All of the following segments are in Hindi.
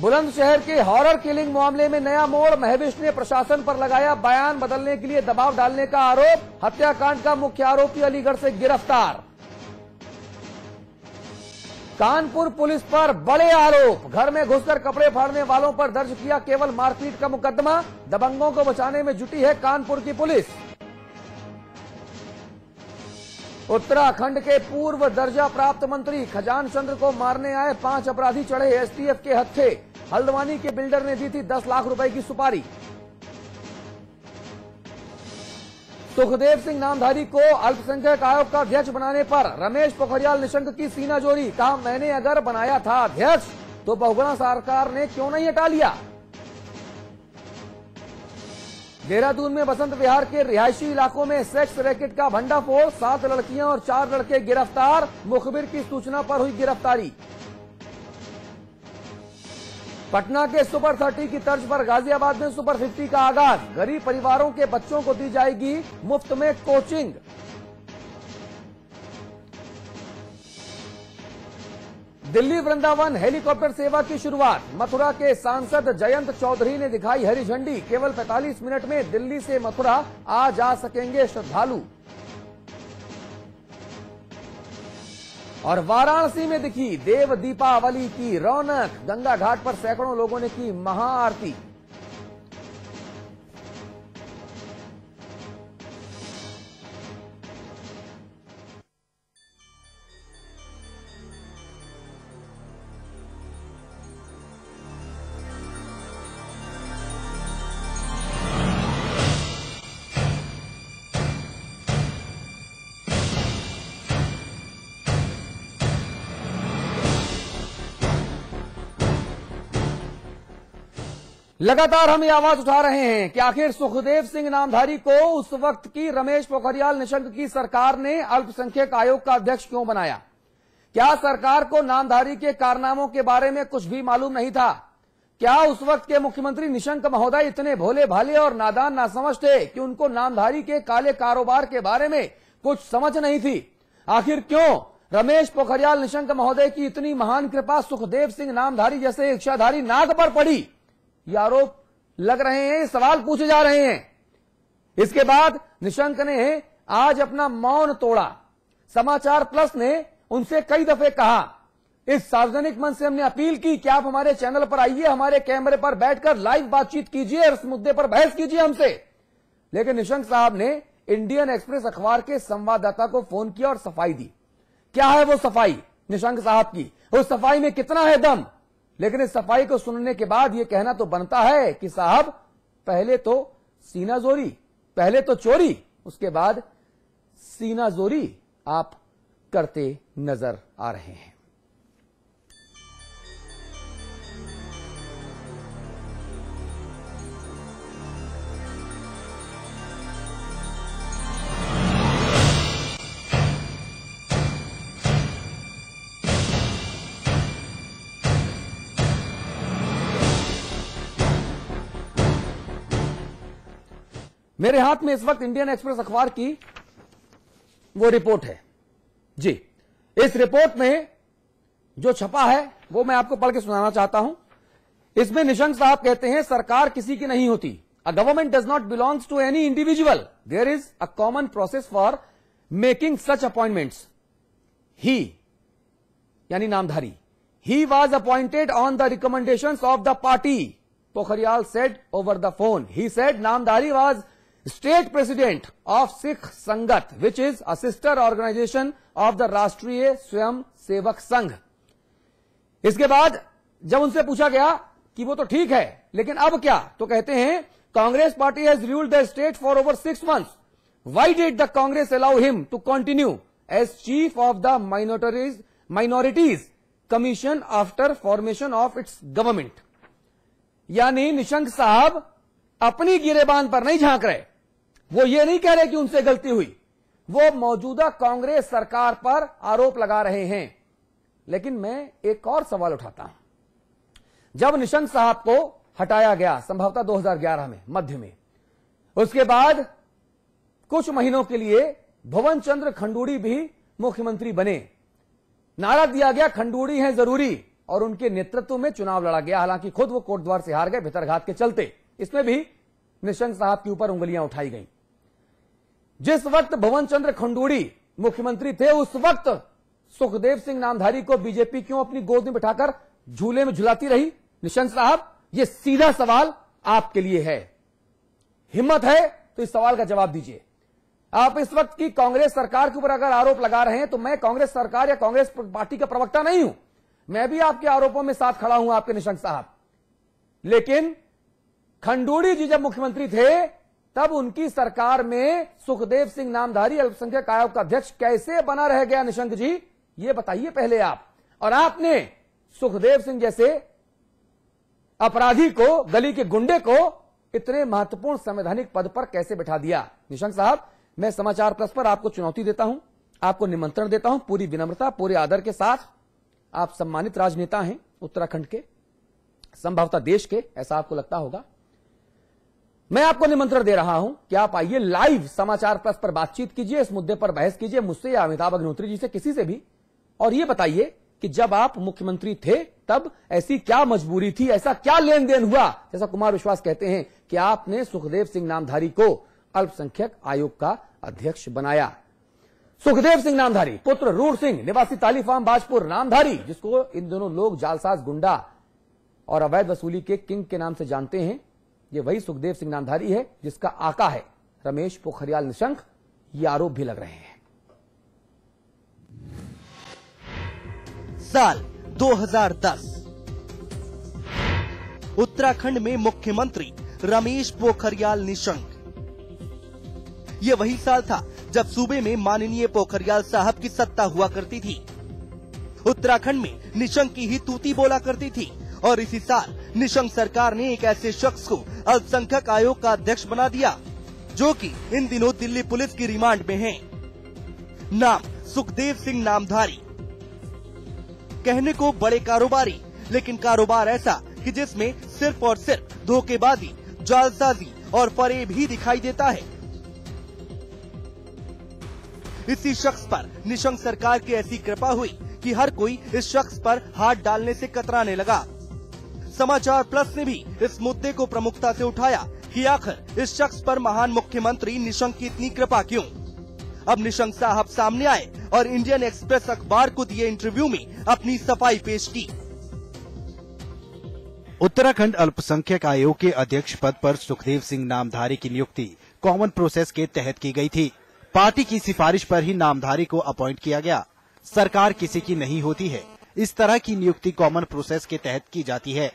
बुलंदशहर के हॉरर किलिंग मामले में नया मोड़। महविश ने प्रशासन पर लगाया बयान बदलने के लिए दबाव डालने का आरोप। हत्याकांड का मुख्य आरोपी अलीगढ़ से गिरफ्तार। कानपुर पुलिस पर बड़े आरोप। घर में घुसकर कपड़े फाड़ने वालों पर दर्ज किया केवल मारपीट का मुकदमा। दबंगों को बचाने में जुटी है कानपुर की पुलिस। उत्तराखंड के पूर्व दर्जा प्राप्त मंत्री खजान चंद्र को मारने आए 5 अपराधी चढ़े एसटीएफ के हत्थे। हल्द्वानी के बिल्डर ने दी थी 10 लाख रुपए की सुपारी। सुखदेव सिंह नामधारी को अल्पसंख्यक आयोग का अध्यक्ष बनाने पर रमेश पोखरियाल निशंक की सीनाजोरी। कहा, मैंने अगर बनाया था अध्यक्ष तो बहुगुणा सरकार ने क्यों नहीं हटा लिया। देहरादून में बसंत विहार के रिहायशी इलाकों में सेक्स रैकेट का भंडाफोड़। 7 लड़कियां और 4 लड़के गिरफ्तार। मुखबिर की सूचना पर हुई गिरफ्तारी। पटना के सुपर 30 की तर्ज पर गाजियाबाद में सुपर 50 का आगाज। गरीब परिवारों के बच्चों को दी जाएगी मुफ्त में कोचिंग। दिल्ली वृंदावन हेलीकॉप्टर सेवा की शुरुआत। मथुरा के सांसद जयंत चौधरी ने दिखाई हरी झंडी। केवल 45 मिनट में दिल्ली से मथुरा आ जा सकेंगे श्रद्धालु। और वाराणसी में दिखी देव दीपावली की रौनक। गंगा घाट पर सैकड़ों लोगों ने की महाआरती। लगातार हम ये आवाज उठा रहे हैं कि आखिर सुखदेव सिंह नामधारी को उस वक्त की रमेश पोखरियाल निशंक की सरकार ने अल्पसंख्यक आयोग का अध्यक्ष क्यों बनाया। क्या सरकार को नामधारी के कारनामों के बारे में कुछ भी मालूम नहीं था। क्या उस वक्त के मुख्यमंत्री निशंक महोदय इतने भोले भाले और नादान ना समझ थे कि उनको नामधारी के काले कारोबार के बारे में कुछ समझ नहीं थी। आखिर क्यों रमेश पोखरियाल निशंक महोदय की इतनी महान कृपा सुखदेव सिंह नामधारी जैसे इच्छाधारी नाग पर पड़ी। ये आरोप लग रहे हैं, सवाल पूछे जा रहे हैं। इसके बाद निशंक ने आज अपना मौन तोड़ा। समाचार प्लस ने उनसे कई दफे कहा, इस सार्वजनिक मंच से हमने अपील की कि आप हमारे चैनल पर आइए, हमारे कैमरे पर बैठकर लाइव बातचीत कीजिए और इस मुद्दे पर बहस कीजिए हमसे। लेकिन निशंक साहब ने इंडियन एक्सप्रेस अखबार के संवाददाता को फोन किया और सफाई दी। क्या है वो सफाई निशंक साहब की, उस सफाई में कितना है दम। लेकिन इस सफाई को सुनने के बाद यह कहना तो बनता है कि साहब पहले तो सीनाजोरी, पहले तो चोरी, उसके बाद सीनाजोरी आप करते नजर आ रहे हैं। मेरे हाथ में इस वक्त इंडियन एक्सप्रेस अखबार की वो रिपोर्ट है जी। इस रिपोर्ट में जो छपा है वो मैं आपको पढ़ के सुनाना चाहता हूं। इसमें निशंक साहब कहते हैं, सरकार किसी की नहीं होती। A government does not belongs to any individual. There is a common process for making such appointments. He यानी Namdhari, he was appointed on the recommendations of the party, Pokhriyal said over the phone. He said Namdhari was State President of Sikh Sangat, which is a sister organization of the राष्ट्रीय स्वयं सेवक संघ। इसके बाद जब उनसे पूछा गया कि वो तो ठीक है लेकिन अब क्या, तो कहते हैं Congress party has ruled the state for over 6 months. Why did the Congress allow him to continue as chief of the minorities commission after formation of its government? यानी निशंक साहब अपनी गिरेबान पर नहीं झांक रहे। वो ये नहीं कह रहे कि उनसे गलती हुई, वो मौजूदा कांग्रेस सरकार पर आरोप लगा रहे हैं। लेकिन मैं एक और सवाल उठाता हूं। जब निशंक साहब को हटाया गया संभवतः 2011 में मध्य में, उसके बाद कुछ महीनों के लिए भुवन चंद्र खंडूड़ी भी मुख्यमंत्री बने। नारा दिया गया खंडूड़ी हैं जरूरी और उनके नेतृत्व में चुनाव लड़ा गया। हालांकि खुद वो कोटद्वार से हार गए भितरघात के चलते। इसमें भी निशंक साहब के ऊपर उंगलियां उठाई गई। जिस वक्त भवन चंद्र खंडूड़ी मुख्यमंत्री थे, उस वक्त सुखदेव सिंह नामधारी को बीजेपी क्यों अपनी गोद में बिठाकर झूले में झुलाती रही? निशंक साहब, यह सीधा सवाल आपके लिए है। हिम्मत है तो इस सवाल का जवाब दीजिए। आप इस वक्त की कांग्रेस सरकार के ऊपर अगर आरोप लगा रहे हैं तो मैं कांग्रेस सरकार या कांग्रेस पार्टी का प्रवक्ता नहीं हूं। मैं भी आपके आरोपों में साथ खड़ा हूं, आपके निशंक साहब। लेकिन खंडूड़ी जी जब मुख्यमंत्री थे तब उनकी सरकार में सुखदेव सिंह नामधारी अल्पसंख्यक आयोग का अध्यक्ष कैसे बना रह गया? निशंक जी, यह बताइए पहले आप। और आपने सुखदेव सिंह जैसे अपराधी को, गली के गुंडे को इतने महत्वपूर्ण संवैधानिक पद पर कैसे बिठा दिया? निशंक साहब, मैं समाचार प्लस पर आपको चुनौती देता हूं, आपको निमंत्रण देता हूं, पूरी विनम्रता, पूरे आदर के साथ। आप सम्मानित राजनेता हैं उत्तराखंड के, संभवतः देश के, ऐसा आपको लगता होगा। मैं आपको निमंत्रण दे रहा हूं कि आप आइए, लाइव समाचार प्लस पर बातचीत कीजिए, इस मुद्दे पर बहस कीजिए मुझसे या अमिताभ अग्निहोत्री जी से, किसी से भी। और यह बताइए कि जब आप मुख्यमंत्री थे तब ऐसी क्या मजबूरी थी, ऐसा क्या लेन देन हुआ, जैसा कुमार विश्वास कहते हैं, कि आपने सुखदेव सिंह नामधारी को अल्पसंख्यक आयोग का अध्यक्ष बनाया। सुखदेव सिंह नामधारी, पुत्र रूर सिंह, निवासी ताली फार्म बाजपुर नामधारी, जिसको इन दोनों लोग जालसाज, गुंडा और अवैध वसूली के किंग के नाम से जानते हैं, ये वही सुखदेव सिंह नामधारी है जिसका आका है रमेश पोखरियाल निशंक। ये आरोप भी लग रहे हैं। साल 2010 उत्तराखंड में मुख्यमंत्री रमेश पोखरियाल निशंक। यह वही साल था जब सूबे में माननीय पोखरियाल साहब की सत्ता हुआ करती थी। उत्तराखंड में निशंक की ही तूती बोला करती थी। और इसी साल निशंक सरकार ने एक ऐसे शख्स को अल्पसंख्यक आयोग का अध्यक्ष बना दिया जो कि इन दिनों दिल्ली पुलिस की रिमांड में है। नाम सुखदेव सिंह नामधारी। कहने को बड़े कारोबारी, लेकिन कारोबार ऐसा कि जिसमें सिर्फ और सिर्फ धोखेबाजी, जालसाजी और फरेब ही दिखाई देता है। इसी शख्स पर निशंक सरकार की ऐसी कृपा हुई कि हर कोई इस शख्स पर हाथ डालने से कतराने लगा। समाचार प्लस ने भी इस मुद्दे को प्रमुखता से उठाया कि आखिर इस शख्स पर महान मुख्यमंत्री निशंक की इतनी कृपा क्यों। अब निशंक साहब सामने आए और इंडियन एक्सप्रेस अखबार को दिए इंटरव्यू में अपनी सफाई पेश की। उत्तराखंड अल्पसंख्यक आयोग के अध्यक्ष पद पर सुखदेव सिंह नामधारी की नियुक्ति कॉमन प्रोसेस के तहत की गई थी। पार्टी की सिफारिश पर ही नामधारी को अपॉइंट किया गया। सरकार किसी की नहीं होती है, इस तरह की नियुक्ति कॉमन प्रोसेस के तहत की जाती है।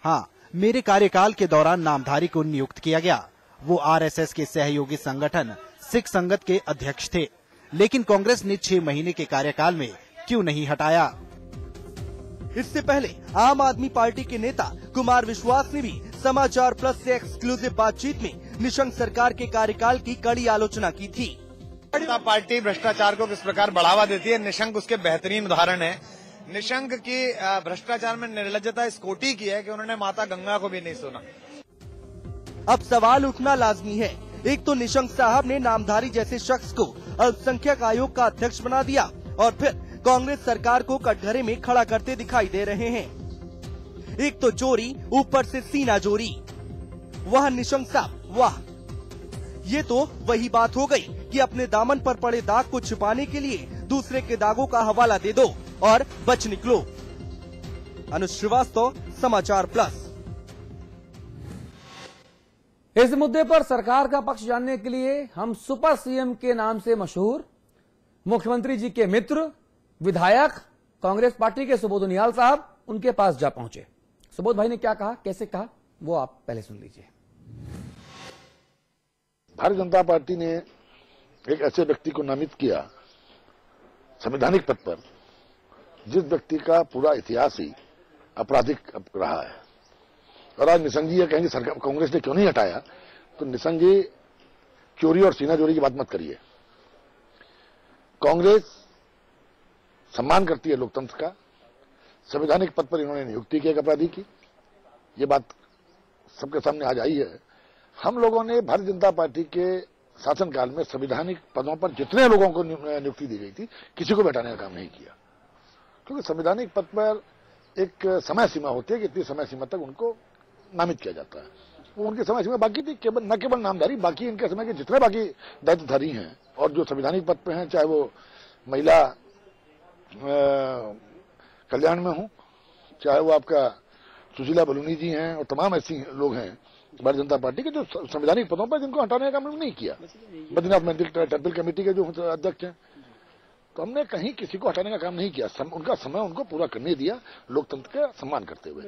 हाँ, मेरे कार्यकाल के दौरान नामधारी को नियुक्त किया गया। वो आरएसएस के सहयोगी संगठन सिख संगत के अध्यक्ष थे, लेकिन कांग्रेस ने 6 महीने के कार्यकाल में क्यों नहीं हटाया? इससे पहले आम आदमी पार्टी के नेता कुमार विश्वास ने भी समाचार प्लस से एक्सक्लूसिव बातचीत में निशंक सरकार के कार्यकाल की कड़ी आलोचना की थी। जनता पार्टी भ्रष्टाचार को किस प्रकार बढ़ावा देती है, निशंक उसके बेहतरीन उदाहरण है। निशंक की भ्रष्टाचार में निर्लज्जता इस कोटि की है कि उन्होंने माता गंगा को भी नहीं सुना। अब सवाल उठना लाजमी है। एक तो निशंक साहब ने नामधारी जैसे शख्स को अल्पसंख्यक आयोग का अध्यक्ष बना दिया और फिर कांग्रेस सरकार को कटघरे में खड़ा करते दिखाई दे रहे हैं। एक तो चोरी, ऊपर से सीना जोरी। वह निशंक साहब, वाह! ये तो वही बात हो गई कि अपने दामन पर पड़े दाग को छिपाने के लिए दूसरे के दागों का हवाला दे दो और बच निकलो। अनुज श्रीवास्तव, समाचार प्लस। इस मुद्दे पर सरकार का पक्ष जानने के लिए हम सुपर सीएम के नाम से मशहूर मुख्यमंत्री जी के मित्र, विधायक, कांग्रेस पार्टी के सुबोध उनियाल साहब, उनके पास जा पहुंचे। सुबोध भाई ने क्या कहा, कैसे कहा, वो आप पहले सुन लीजिए। भारतीय जनता पार्टी ने एक ऐसे व्यक्ति को नामित किया संवैधानिक पद पर, जिस व्यक्ति का पूरा इतिहास ही आपराधिक रहा है। और आज निशंक जी ये कहेंगे सरकार, कांग्रेस ने क्यों नहीं हटाया, तो निशंक जी चोरी और सीना चोरी की बात मत करिए। कांग्रेस सम्मान करती है लोकतंत्र का। संवैधानिक पद पर इन्होंने नियुक्ति की एक अपराधी की, ये बात सबके सामने आज आई है। हम लोगों ने भारतीय जनता पार्टी के शासनकाल में संवैधानिक पदों पर जितने लोगों को नियुक्ति दी गई थी, किसी को बैठाने का काम नहीं किया, क्योंकि संवैधानिक पद पर एक समय सीमा होती है कि इतनी समय सीमा तक उनको नामित किया जाता है। वो उनकी समय सीमा बाकी थी, केवल न केवल नामधारी, बाकी इनके समय के जितने बाकी दायित्वधारी हैं और जो संवैधानिक पद पे हैं, चाहे वो महिला कल्याण में हो, चाहे वो आपका सुशीला बलूनी जी हैं और तमाम ऐसी लोग हैं भारतीय जनता पार्टी के जो संवैधानिक पदों पर, जिनको हटाने का काम नहीं किया। बद्रीनाथ मंदिर टेम्पल कमेटी के जो अध्यक्ष हैं, तो हमने कहीं किसी को हटाने का काम नहीं किया। उनका समय उनको पूरा करने दिया, लोकतंत्र का सम्मान करते हुए।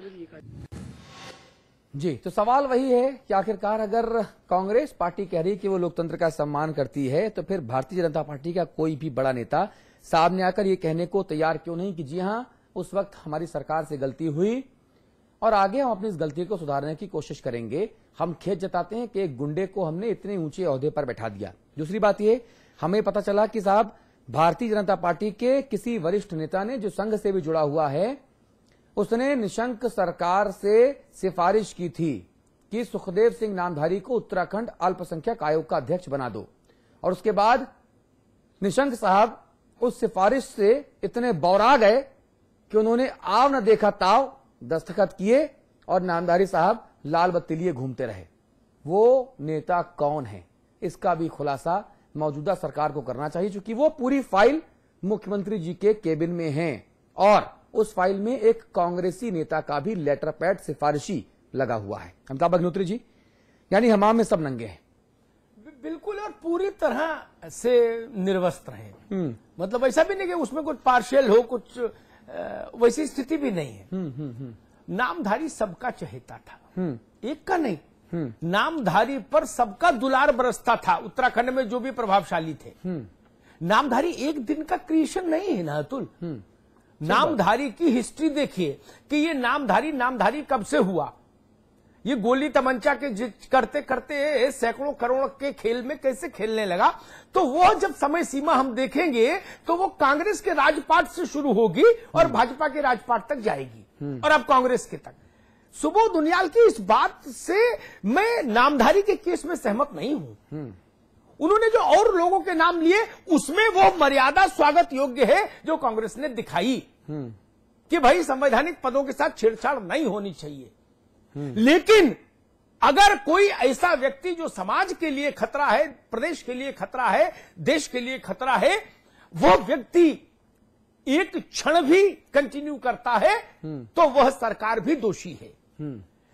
जी, तो सवाल वही है कि आखिरकार अगर कांग्रेस पार्टी कह रही है कि वो लोकतंत्र का सम्मान करती है, तो फिर भारतीय जनता पार्टी का कोई भी बड़ा नेता सामने आकर ये कहने को तैयार क्यों नहीं कि जी हां, उस वक्त हमारी सरकार से गलती हुई और आगे हम अपनी इस गलती को सुधारने की कोशिश करेंगे। हम खेद जताते हैं कि एक गुंडे को हमने इतने ऊंचे ओहदे पर बैठा दिया। दूसरी बात ये, हमें पता चला कि साहब भारतीय जनता पार्टी के किसी वरिष्ठ नेता ने, जो संघ से भी जुड़ा हुआ है, उसने निशंक सरकार से सिफारिश की थी कि सुखदेव सिंह नामधारी को उत्तराखंड अल्पसंख्यक आयोग का अध्यक्ष बना दो। और उसके बाद निशंक साहब उस सिफारिश से इतने बौरा गए कि उन्होंने आव न देखा ताव दस्तखत किए और नामधारी साहब लाल बत्ती लिए घूमते रहे। वो नेता कौन है, इसका भी खुलासा मौजूदा सरकार को करना चाहिए, क्योंकि वो पूरी फाइल मुख्यमंत्री जी के केबिन में है और उस फाइल में एक कांग्रेसी नेता का भी लेटर पैड सिफारिशी लगा हुआ है। अमिताभ अग्निहोत्री जी, यानी हमाम में सब नंगे हैं। बिल्कुल, और पूरी तरह से निर्वस्त्र हैं। मतलब ऐसा भी नहीं कि उसमें कुछ पार्शियल हो, कुछ वैसी स्थिति भी नहीं है। नामधारी सबका चहेता था, एक का नहीं। नामधारी पर सबका दुलार बरसता था, उत्तराखंड में जो भी प्रभावशाली थे। नामधारी एक दिन का क्रिएशन नहीं है ना अतुल। नामधारी की हिस्ट्री देखिए कि ये नामधारी कब से हुआ। ये गोली तमंचा के करते करते सैकड़ों करोड़ के खेल में कैसे खेलने लगा। तो वो जब समय सीमा हम देखेंगे तो वो कांग्रेस के राजपाट से शुरू होगी और भाजपा के राजपाट तक जाएगी और अब कांग्रेस के तक। सुबोध उनियाल की इस बात से मैं नामधारी के केस में सहमत नहीं हूं। उन्होंने जो और लोगों के नाम लिए उसमें वो मर्यादा स्वागत योग्य है जो कांग्रेस ने दिखाई कि भाई संवैधानिक पदों के साथ छेड़छाड़ नहीं होनी चाहिए। लेकिन अगर कोई ऐसा व्यक्ति जो समाज के लिए खतरा है, प्रदेश के लिए खतरा है, देश के लिए खतरा है, वो व्यक्ति एक क्षण भी कंटिन्यू करता है तो वह सरकार भी दोषी है।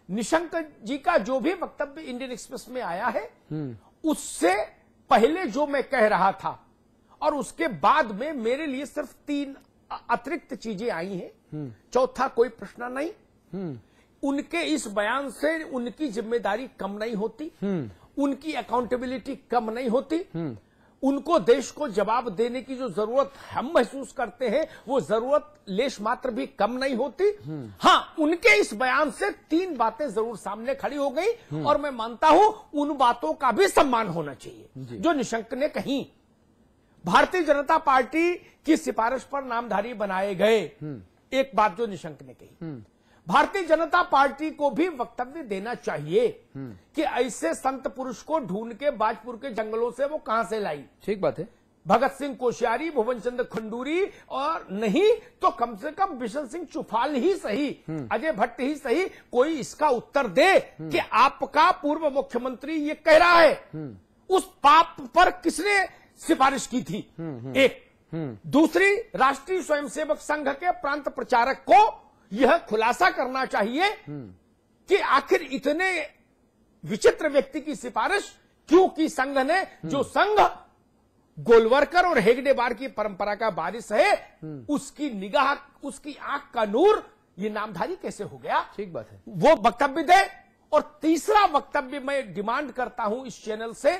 निशंक जी का जो भी वक्तव्य इंडियन एक्सप्रेस में आया है उससे पहले जो मैं कह रहा था और उसके बाद में मेरे लिए सिर्फ 3 अतिरिक्त चीजें आई हैं। चौथा कोई प्रश्न नहीं। उनके इस बयान से उनकी जिम्मेदारी कम नहीं होती, उनकी अकाउंटेबिलिटी कम नहीं होती, उनको देश को जवाब देने की जो जरूरत हम महसूस करते हैं वो जरूरत लेश मात्र भी कम नहीं होती। हां, उनके इस बयान से 3 बातें जरूर सामने खड़ी हो गई और मैं मानता हूं उन बातों का भी सम्मान होना चाहिए जो निशंक ने कही। भारतीय जनता पार्टी की सिफारिश पर नामधारी बनाए गए, एक बात जो निशंक ने कही। भारतीय जनता पार्टी को भी वक्तव्य देना चाहिए कि ऐसे संत पुरुष को ढूंढ के बाजपुर के जंगलों से वो कहां से लाई। ठीक बात है। भगत सिंह कोश्यारी, भुवन चंद्र खंडूरी और नहीं तो कम से कम बिशन सिंह चुफाल ही सही, अजय भट्ट ही सही, कोई इसका उत्तर दे कि आपका पूर्व मुख्यमंत्री ये कह रहा है, उस पाप पर किसने सिफारिश की थी। एक दूसरी, राष्ट्रीय स्वयंसेवक संघ के प्रांत प्रचारक को यह खुलासा करना चाहिए कि आखिर इतने विचित्र व्यक्ति की सिफारिश क्यों की संघ ने, जो संघ गोलवरकर और हेगडेवार की परंपरा का वारिस है, उसकी निगाह, उसकी आंख का नूर ये नामधारी कैसे हो गया। ठीक बात है, वो वक्तव्य दे। और तीसरा वक्तव्य मैं डिमांड करता हूं इस चैनल से,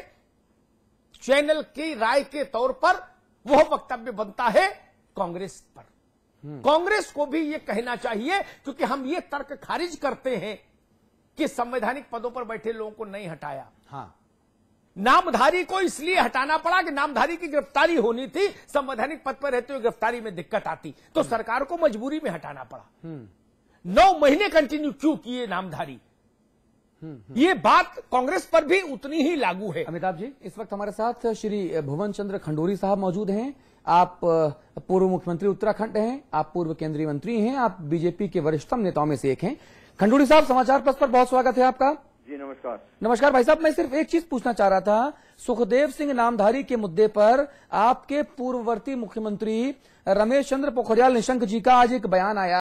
चैनल की राय के तौर पर वह वक्तव्य बनता है कांग्रेस पर। कांग्रेस को भी यह कहना चाहिए, क्योंकि हम ये तर्क खारिज करते हैं कि संवैधानिक पदों पर बैठे लोगों को नहीं हटाया। हाँ, नामधारी को इसलिए हटाना पड़ा कि नामधारी की गिरफ्तारी होनी थी, संवैधानिक पद पर रहते हुए गिरफ्तारी में दिक्कत आती तो सरकार को मजबूरी में हटाना पड़ा। 9 महीने कंटिन्यू क्यों किए नामधारी, ये बात कांग्रेस पर भी उतनी ही लागू है। अमिताभ जी, इस वक्त हमारे साथ श्री भुवन चंद्र खंडूरी साहब मौजूद हैं। आप पूर्व मुख्यमंत्री उत्तराखंड हैं, आप पूर्व केंद्रीय मंत्री हैं, आप बीजेपी के वरिष्ठतम नेताओं में से एक हैं। खंडूरी साहब, समाचार प्लस पर बहुत स्वागत है आपका। जी नमस्कार। नमस्कार भाई साहब, मैं सिर्फ एक चीज पूछना चाह रहा था। सुखदेव सिंह नामधारी के मुद्दे पर आपके पूर्ववर्ती मुख्यमंत्री रमेश चंद्र पोखरियाल निशंक जी का आज एक बयान आया